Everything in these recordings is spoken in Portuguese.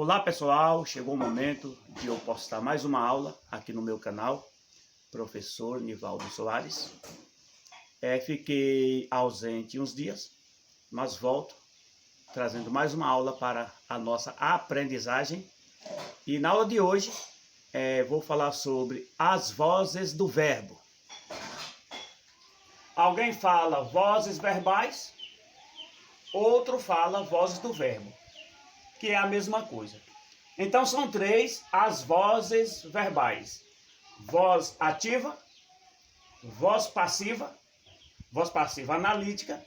Olá pessoal, chegou o momento de eu postar mais uma aula aqui no meu canal, professor Nivaldo Soares. Fiquei ausente uns dias, mas volto trazendo mais uma aula para a nossa aprendizagem. E na aula de hoje vou falar sobre as vozes do verbo. Alguém fala vozes verbais, outro fala vozes do verbo, que é a mesma coisa. Então são três as vozes verbais: voz ativa, voz passiva analítica,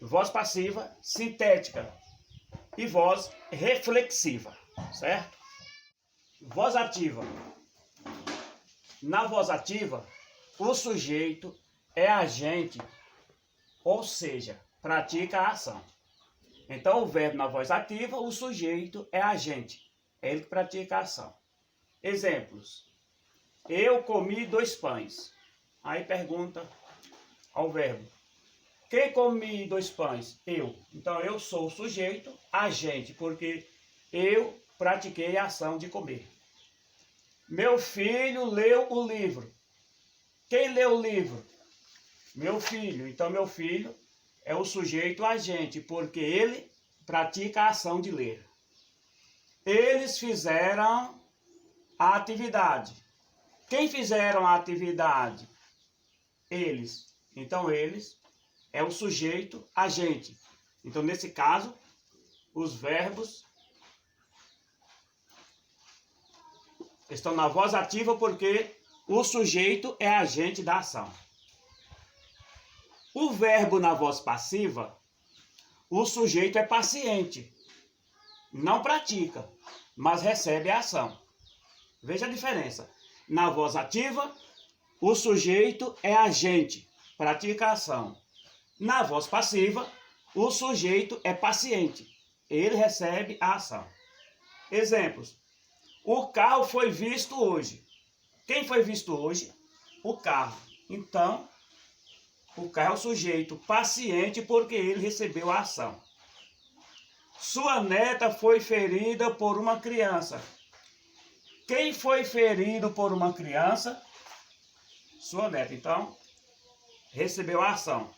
voz passiva sintética e voz reflexiva, certo? Voz ativa. Na voz ativa, o sujeito é agente, ou seja, pratica a ação. Então, o verbo na voz ativa, o sujeito é agente, é ele que pratica a ação. Exemplos: eu comi 2 pães. Aí pergunta ao verbo: quem come 2 pães? Eu. Então, eu sou o sujeito, agente, porque eu pratiquei a ação de comer. Meu filho leu o livro. Quem leu o livro? Meu filho. Então, meu filho é o sujeito agente, porque ele pratica a ação de ler. Eles fizeram a atividade. Quem fizeram a atividade? Eles. Então, eles é o sujeito agente. Então, nesse caso, os verbos estão na voz ativa porque o sujeito é agente da ação. O verbo na voz passiva, o sujeito é paciente, não pratica, mas recebe a ação. Veja a diferença. Na voz ativa, o sujeito é agente, pratica a ação. Na voz passiva, o sujeito é paciente, ele recebe a ação. Exemplos: o carro foi visto hoje. Quem foi visto hoje? O carro. Então, o carro é o sujeito paciente porque ele recebeu a ação. Sua neta foi ferida por uma criança. Quem foi ferido por uma criança? Sua neta. Então, recebeu a ação.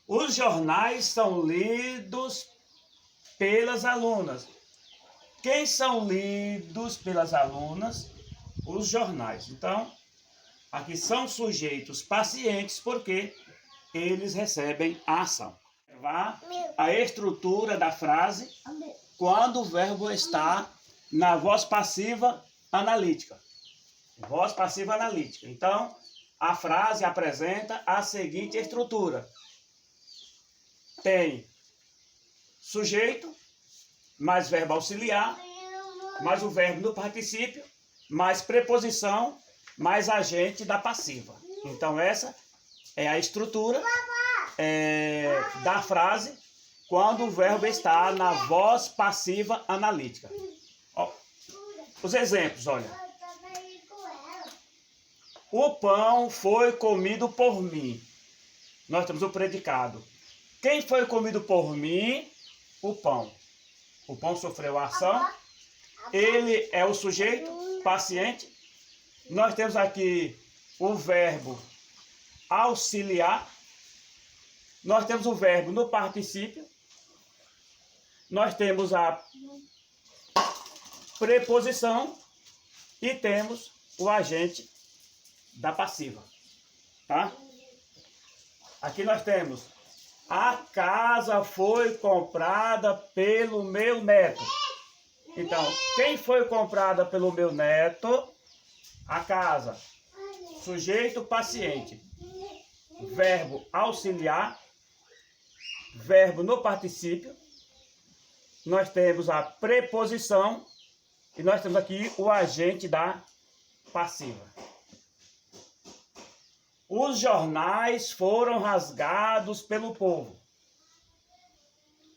Os jornais são lidos pelas alunas. Quem são lidos pelas alunas? Os jornais. Então, aqui são sujeitos pacientes porque eles recebem a ação. A estrutura da frase quando o verbo está na voz passiva analítica. Voz passiva analítica. Então, a frase apresenta a seguinte estrutura: tem sujeito, mais verbo auxiliar, mais o verbo no particípio, mais preposição, mais agente da passiva. Então, essa é a estrutura da frase quando o verbo está na voz passiva analítica. Ó, os exemplos, olha. O pão foi comido por mim. Nós temos o predicado. Quem foi comido por mim? O pão. O pão sofreu a ação. Ele é o sujeito paciente. Nós temos aqui o verbo auxiliar. Nós temos o verbo no particípio. Nós temos a preposição e temos o agente da passiva, tá? Aqui nós temos: a casa foi comprada pelo meu neto. Então, quem foi comprada pelo meu neto? A casa. Sujeito paciente. Verbo auxiliar. Verbo no particípio. Nós temos a preposição. E nós temos aqui o agente da passiva. Os jornais foram rasgados pelo povo.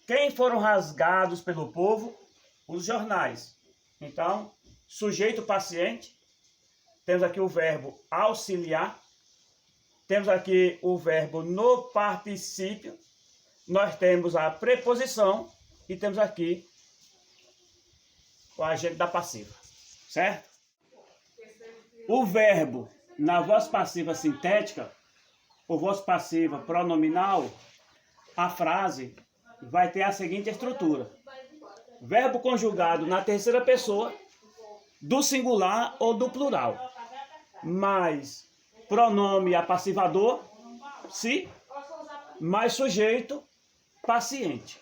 Quem foram rasgados pelo povo? Os jornais. Então, sujeito paciente. Temos aqui o verbo auxiliar. Temos aqui o verbo no particípio. Nós temos a preposição e temos aqui o agente da passiva, certo? O verbo na voz passiva sintética, ou voz passiva pronominal, a frase vai ter a seguinte estrutura: verbo conjugado na terceira pessoa, do singular ou do plural, mais pronome apassivador, se, mais sujeito paciente.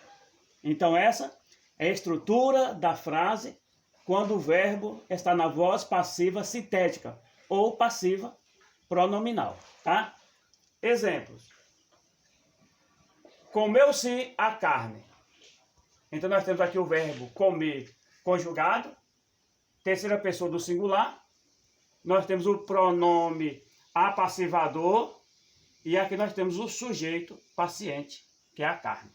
Então essa é a estrutura da frase quando o verbo está na voz passiva sintética ou passiva pronominal, tá? Exemplos. Comeu-se a carne. Então nós temos aqui o verbo comer conjugado, terceira pessoa do singular. Nós temos o pronome apassivador e aqui nós temos o sujeito paciente, que é a carne.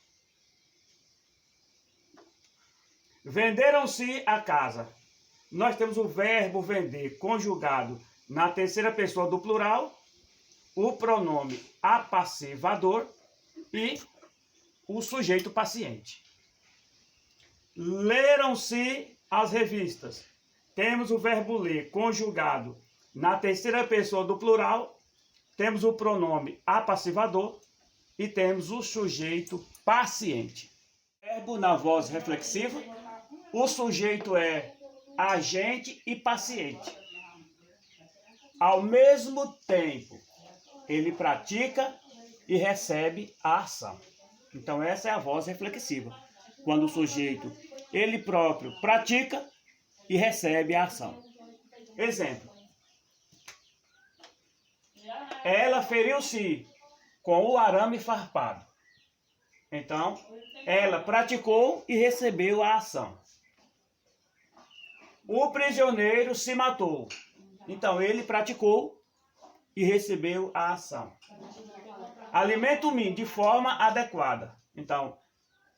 Venderam-se a casa. Nós temos o verbo vender conjugado na terceira pessoa do plural, o pronome apassivador e o sujeito paciente. Leram-se as revistas. Temos o verbo ler conjugado na terceira pessoa do plural, temos o pronome apassivador e temos o sujeito paciente. Verbo na voz reflexiva, o sujeito é agente e paciente. Ao mesmo tempo, ele pratica e recebe a ação. Então essa é a voz reflexiva, quando o sujeito, ele próprio, pratica e recebe a ação. Exemplo. Ela feriu-se com o arame farpado. Então, ela praticou e recebeu a ação. O prisioneiro se matou. Então, ele praticou e recebeu a ação. Alimento-me de forma adequada. Então,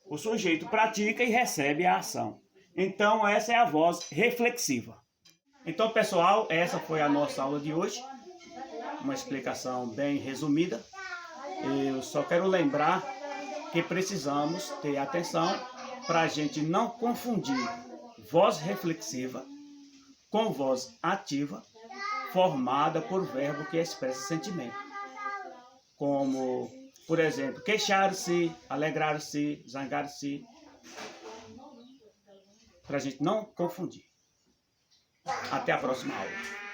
o sujeito pratica e recebe a ação. Então, essa é a voz reflexiva. Então, pessoal, essa foi a nossa aula de hoje. Uma explicação bem resumida. Eu só quero lembrar que precisamos ter atenção para a gente não confundir voz reflexiva com voz ativa, formada por verbo que expressa sentimento. Como, por exemplo, queixar-se, alegrar-se, zangar-se. Para a gente não confundir. Até a próxima aula.